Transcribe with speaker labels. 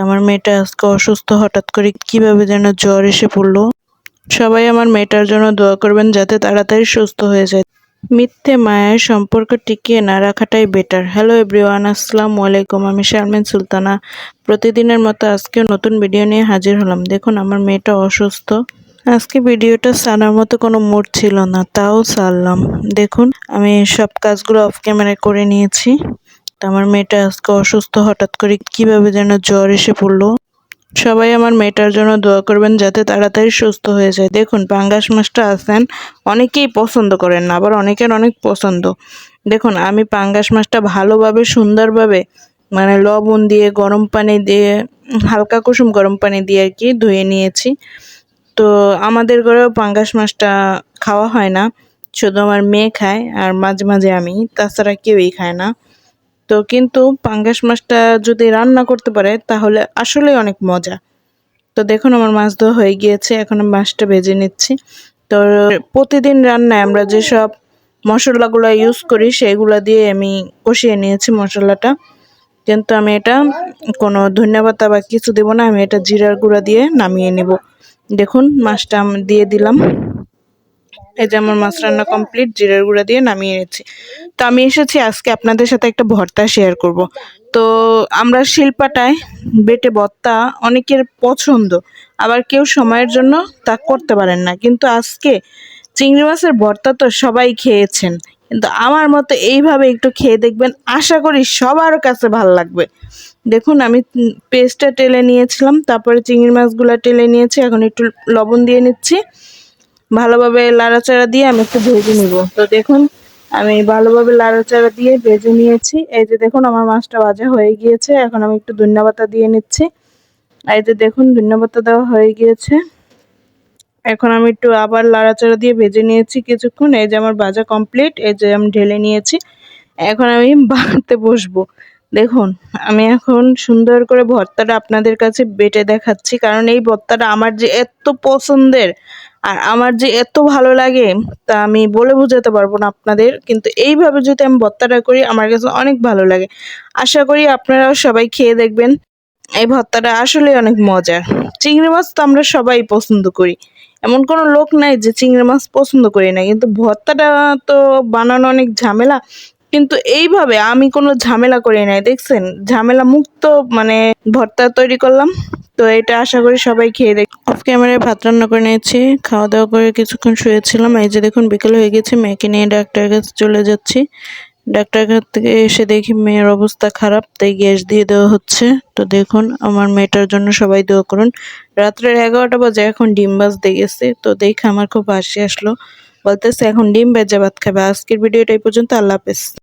Speaker 1: আমার মেয়েটা আজকে অসুস্থ, হঠাৎ করে কিভাবে যেন জ্বর এসে পড়লো। সবাই আমার মেয়েটার জন্য দোয়া করবেন যাতে তাড়াতাড়ি সুস্থ হয়ে যায়। মিথ্যে মায়ের সম্পর্ক টিকিয়ে না রাখাটাই বেটার। হ্যালো এভরিওয়ান, আসসালামু আলাইকুম। আমি শারমিন সুলতানা। প্রতিদিনের মতো আজকেও নতুন ভিডিও নিয়ে হাজির হলাম। দেখুন আমার মেয়েটা অসুস্থ। আজকে ভিডিওটা ছাড়ার মতো কোনো মুড ছিল না, তাও ছাড়লাম। দেখুন আমি সব কাজগুলো অফ ক্যামেরায় করে নিয়েছি। তো আমার মেয়েটা আজকে অসুস্থ, হঠাৎ করে কিভাবে যেন জ্বর এসে পড়লো। সবাই আমার মেয়েটার জন্য দোয়া করবেন যাতে তাড়াতাড়ি সুস্থ হয়ে যায়। দেখুন পাঙ্গাস মাছটা আছেন, অনেকেই পছন্দ করেন না, আবার অনেকের অনেক পছন্দ। দেখুন আমি পাঙ্গাস মাছটা ভালোভাবে সুন্দরভাবে মানে লবণ দিয়ে গরম পানি দিয়ে হালকা কুসুম গরম পানি দিয়ে আর কি ধুয়ে নিয়েছি। তো আমাদের ঘরেও পাঙ্গাস মাছটা খাওয়া হয় না, শুধু আমার মেয়ে খায় আর মাঝে মাঝে আমি, তাছাড়া কেউই খায় না। তো কিন্তু পাঙ্গাস মাছটা যদি রান্না করতে পারে তাহলে আসলেই অনেক মজা। তো দেখুন আমার মাছ ধোয়া হয়ে গিয়েছে, এখন আমি মাছটা ভেজে নিচ্ছি। তো প্রতিদিন রান্নায় আমরা যেসব মশলাগুলো ইউজ করি সেগুলো দিয়ে আমি কষিয়ে নিয়েছি মশলাটা, কিন্তু আমি এটা কোনো ধনিয়া বা কিছু দেবো না, আমি এটা জিরার গুঁড়া দিয়ে নামিয়ে নেব। দেখুন মাছটা আমি দিয়ে দিলাম। এই যে আমার মাছ রান্না কমপ্লিট, জিরার গুঁড়া দিয়ে নামিয়ে নিয়েছি। তো আমি এসেছি আজকে আপনাদের সাথে একটা ভর্তা শেয়ার করব। তো আমরা শিলপাটায় বেটে ভর্তা অনেকের পছন্দ, আবার কেউ সময়ের জন্য তা করতে পারেন না, কিন্তু আজকে চিংড়ি মাছের ভর্তা তো সবাই খেয়েছেন, কিন্তু আমার মতো এইভাবে একটু খেয়ে দেখবেন, আশা করি সবার কাছে ভালো লাগবে। দেখুন আমি পেস্টটা টেলে নিয়েছিলাম, তারপরে চিংড়ি মাছগুলো টেলে নিয়েছি, এখন একটু লবণ দিয়ে নিচ্ছি, ভালোভাবে লাড়াচাড়া দিয়ে আমি একটু ভেজে নিব। তো দেখুন আমি ভালোভাবে লাড়াচাড়া দিয়ে ভেজে নিয়েছি। এই যে দেখুন আমার মাছটা ভাজা হয়ে গিয়েছে, এখন আমি একটু ধনিয়া পাতা দিয়ে নিচ্ছি। এই যে দেখুন ধনিয়া পাতা দেওয়া হয়ে গিয়েছে, এখন আমি একটু আবার লাড়াচাড়া দিয়ে ভেজে নিয়েছি কিছুক্ষণ। এই যে আমার ভাজা কমপ্লিট, এই যে আমি ঢেলে নিয়েছি, এখন আমি বানাতে বসবো। দেখুন আমি এখন সুন্দর করে ভর্তাটা আপনাদের কাছে বেটে দেখাচ্ছি, কারণ এই ভর্তাটা আমার যে এত পছন্দের আর আমার যে এত ভালো লাগে তা আমি বলে বোঝাতে পারবো না আপনাদের, কিন্তু এইভাবে যদি আমি ভর্তাটা করি আমার কাছে অনেক ভালো লাগে। আশা করি আপনারাও সবাই খেয়ে দেখবেন, এই ভর্তাটা আসলে অনেক মজার। চিংড়ি মাছ তো আমরা সবাই পছন্দ করি, এমন কোনো লোক নাই যে চিংড়ি মাছ পছন্দ করি না, কিন্তু ভর্তাটা তো বানানো অনেক ঝামেলা, কিন্তু এইভাবে আমি কোনো ঝামেলা করি নাই। দেখছেন ঝামেলা মুক্ত মানে ভর্তা তৈরি করলাম। তো এটা আশা করি সবাই খেয়ে দেখ। অফ ক্যামেরায় ভাত রান্না করে নিয়েছি, খাওয়া দাওয়া করে কিছুক্ষণ শুয়েছিলাম। এই যে দেখুন বিকেল হয়ে গেছে, মেয়েকে নিয়ে ডাক্তারের কাছে চলে যাচ্ছি। ডাক্তার কাছ থেকে এসে দেখি মেয়ের অবস্থা খারাপ, তাই গ্যাস দিয়ে দেওয়া হচ্ছে। তো দেখুন আমার মেয়েটার জন্য সবাই দোয়া করুন। রাত্রের 11টা বাজে, এখন ডিম ভাজতে গেছে, তো দেখে আমার খুব হাসি আসলো, বলতেছে এখন ডিম ভেজা ভাত খাবে। আজকের ভিডিওটা এই পর্যন্ত, আল্লাহ হাফেজ।